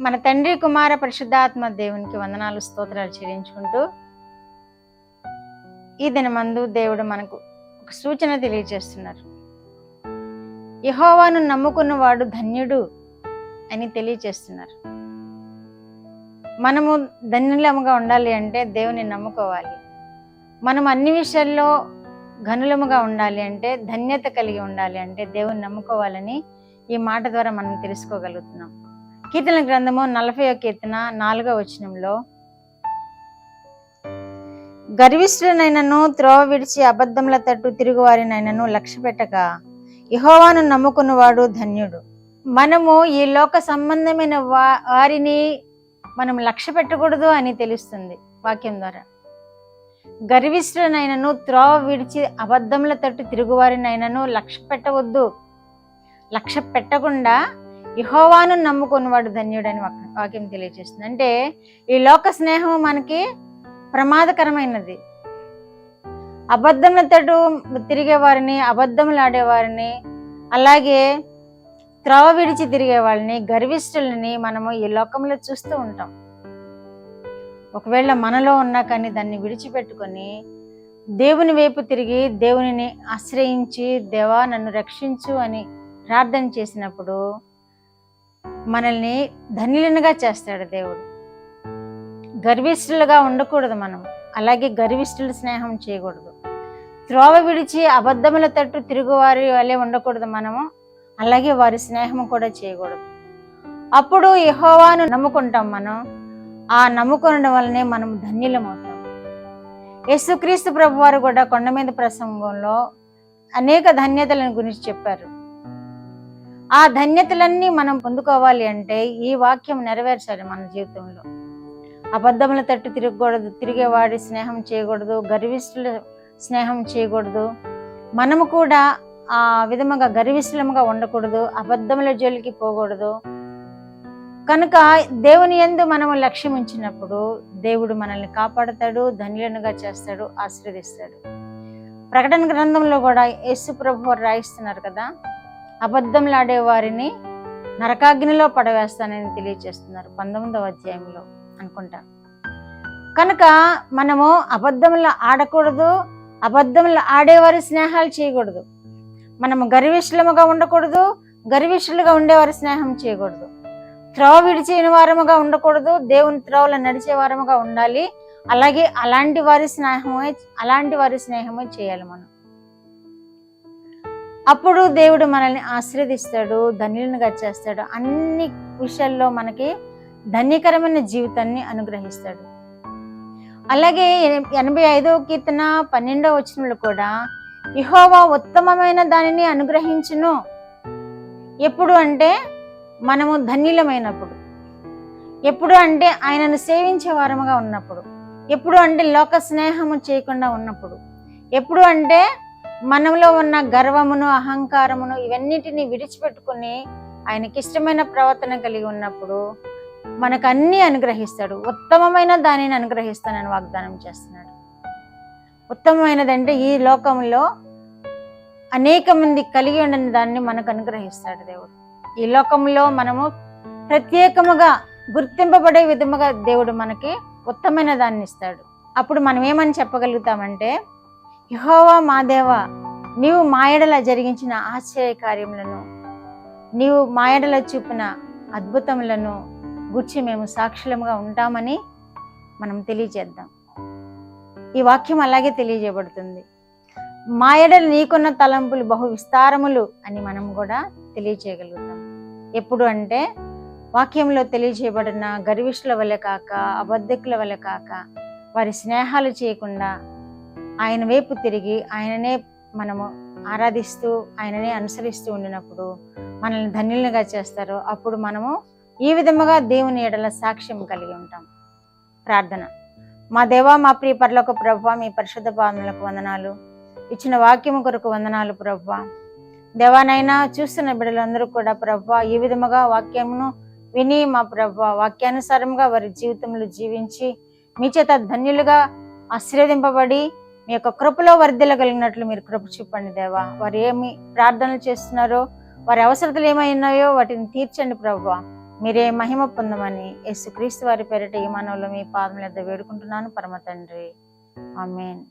మన తండ్రి కుమార పరిశుద్ధాత్మ దేవునికి వందనాలు స్తోత్రాలు చెల్లించుకుంటూ ఈ దినమందు దేవుడు మనకు ఒక సూచన తెలియజేస్తున్నారు. యెహోవాను నమ్ముకున్నవాడు ధన్యుడు అని తెలియజేస్తున్నారు. మనము ధన్యులముగా ఉండాలి అంటే దేవుని నమ్ముకోవాలి. మనం అన్ని విషయాల్లో ఘనులముగా ఉండాలి అంటే, ధన్యత కలిగి ఉండాలి అంటే దేవుని నమ్ముకోవాలని ఈ మాట ద్వారా మనం తెలుసుకోగలుగుతున్నాం. కీర్తన గ్రంథము 40వ కీర్తన 4వ వచనంలో, గర్విష్ఠులనైనను త్రోవ విడిచి అబద్ధముల తట్టు తిరుగువారినైనను లక్ష్య పెట్టక యెహోవాను నమ్ముకున్నవాడు ధన్యుడు. మనము ఈ లోక సంబంధమైన వారిని మనం లక్ష్య పెట్టకూడదు అని తెలుస్తుంది వాక్యం ద్వారా. గర్విష్ఠులనైనను త్రోవ విడిచి అబద్ధముల తట్టు తిరుగువారినైనను లక్ష్య పెట్టవద్దు. లక్ష్య పెట్టకుండా యెహోవాను నమ్ముకున్నవాడు ధన్యుడని వాక్యం తెలియజేస్తుంది. అంటే ఈ లోక స్నేహం మనకి ప్రమాదకరమైనది. అబద్ధముల తట్టు తిరిగేవారిని, అబద్ధములు ఆడేవారిని, అలాగే త్రోవ విడిచి తిరిగే వాళ్ళని, గర్విష్ఠులని మనము ఈ లోకంలో చూస్తూ ఉంటాం. ఒకవేళ మనలో ఉన్నా కానీ దాన్ని విడిచిపెట్టుకొని దేవుని వైపు తిరిగి దేవునిని ఆశ్రయించి, దేవా నన్ను రక్షించు అని ప్రార్థన చేసినప్పుడు మనల్ని ధన్యులుగా చేస్తాడు దేవుడు. గర్విష్ఠులుగా ఉండకూడదు మనం, అలాగే గర్విష్ఠుల స్నేహం చేయకూడదు. త్రోవ విడిచి అబద్ధముల తట్టు తిరుగువారి వలె ఉండకూడదు మనము, అలాగే వారి స్నేహం కూడా చేయకూడదు. అప్పుడు యెహోవాను నమ్ముకుంటాం. మనం ఆ నమ్ముకోవడం వల్లనే మనం ధన్యులమవుతాం. యేసుక్రీస్తు ప్రభు వారు కూడా కొండ మీద ప్రసంగంలో అనేక ధన్యతలను గురించి చెప్పారు. ఆ ధన్యతలన్నీ మనం పొందుకోవాలి అంటే ఈ వాక్యం నెరవేర్చాలి మన జీవితంలో. అబద్ధముల తట్టు తిరగకూడదు, తిరిగేవాడి స్నేహం చేయకూడదు, గర్విష్ఠుల స్నేహం చేయకూడదు. మనము కూడా ఆ విధముగా గర్విష్ఠులముగా ఉండకూడదు, అబద్ధముల జోలికి పోకూడదు. కనుక దేవుని యందు మనము లక్ష్యం ఉంచినప్పుడు దేవుడు మనల్ని కాపాడతాడు, ధన్యులనుగా చేస్తాడు, ఆశీర్వదిస్తాడు. ప్రకటన గ్రంథంలో కూడా యేసు ప్రభు వారు రాయిస్తున్నారు కదా, అబద్ధములు ఆడే వారిని నరకాగ్నిలో పడవేస్తానని తెలియజేస్తున్నారు 19వ అధ్యాయంలో అనుకుంటా. కనుక మనము అబద్ధములు ఆడకూడదు, అబద్ధములు ఆడేవారి స్నేహాలు చేయకూడదు. మనము గర్విష్ఠులముగా ఉండకూడదు, గర్విష్ఠులుగా ఉండేవారి స్నేహం చేయకూడదు. త్రోవ విడిచిన వారముగా ఉండకూడదు, దేవుని త్రోవలో నడిచే వారముగా ఉండాలి. అలాగే అలాంటి వారి స్నేహమే చేయాలి మనం. అప్పుడు దేవుడు మనల్ని ఆశీర్వదిస్తాడు, ధన్యులుగా చేస్తాడు, అన్ని విషయాల్లో మనకి ధన్యకరమైన జీవితాన్ని అనుగ్రహిస్తాడు. అలాగే 85వ కీర్తన 12వ వచనంలో కూడా, యెహోవా ఉత్తమమైన దానిని అనుగ్రహించును. ఎప్పుడు అంటే మనము ధన్యులమైనప్పుడు, ఎప్పుడు అంటే ఆయనను సేవించే వారముగా ఉన్నప్పుడు, ఎప్పుడు అంటే లోక స్నేహము చేయకుండా ఉన్నప్పుడు, ఎప్పుడు అంటే మనలో ఉన్న గర్వమును, అహంకారమును ఇవన్నిటిని విడిచిపెట్టుకుని ఆయనకి ఇష్టమైన ప్రవర్తన కలిగి ఉన్నప్పుడు మనకు అన్ని అనుగ్రహిస్తాడు. ఉత్తమమైన దానిని అనుగ్రహిస్తానని వాగ్దానం చేస్తున్నాడు. ఉత్తమమైనదంటే ఈ లోకంలో అనేక మంది కలిగి ఉండని దాన్ని మనకు అనుగ్రహిస్తాడు దేవుడు. ఈ లోకంలో మనము ప్రత్యేకముగా గుర్తింపబడే విధముగా దేవుడు మనకి ఉత్తమైన దాన్ని ఇస్తాడు. అప్పుడు మనం ఏమని చెప్పగలుగుతామంటే, యెహోవా మా దేవా, నీవు మా యెడల జరిగించిన ఆశ్చర్య కార్యములను, నీవు మా యెడల చూపిన అద్భుతములను గురించి మేము సాక్షులముగా ఉంటామని మనం తెలియజేద్దాం. ఈ వాక్యం అలాగే తెలియజేయబడుతుంది. మా యెడల నీకున్న తలంపులు బహు విస్తారములు అని మనం కూడా తెలియజేయగలుగుతాం. ఎప్పుడు అంటే వాక్యంలో తెలియజేయబడిన గర్విష్ఠుల వలె కాక, అబద్ధికుల వలె కాక, వారి స్నేహాలు చేయకుండా ఆయన వైపు తిరిగి ఆయననే మనము ఆరాధిస్తూ ఆయననే అనుసరిస్తూ ఉండినప్పుడు మనల్ని ధన్యులుగా చేస్తారు. అప్పుడు మనము ఈ విధముగా దేవుని యెడల సాక్ష్యం కలిగి ఉంటాం. ప్రార్థన. మా దేవా, మా ప్రియ పరలోక ప్రభువా, మీ పరిశుద్ధ పాదములకు వందనాలు. ఇచ్చిన వాక్యము కొరకు వందనాలు ప్రభువా. దేవానైనా చూస్తున్న బిడ్డలందరూ కూడా ప్రభువా ఈ విధముగా వాక్యమును విని మా ప్రభువా వాక్యానుసారంగా వారి జీవితంలో జీవించి మీ చేత ధన్యులుగా ఆశీర్వదింపబడి మీ యొక్క కృపలో వర్ధిల్లగలిగినట్లు మీరు కృప చూపండి దేవా. వారు ఏమి ప్రార్థనలు చేస్తున్నారో, వారి అవసరతలు ఏమైనాయో వాటిని తీర్చండి ప్రభువా. మీరే మహిమ పొందమని యేసుక్రీస్తు వారి పేరిట ఈ మానవులు మీ పాదముల యొద్ద వేడుకుంటున్నాను పరమ తండ్రి. ఆమేన్.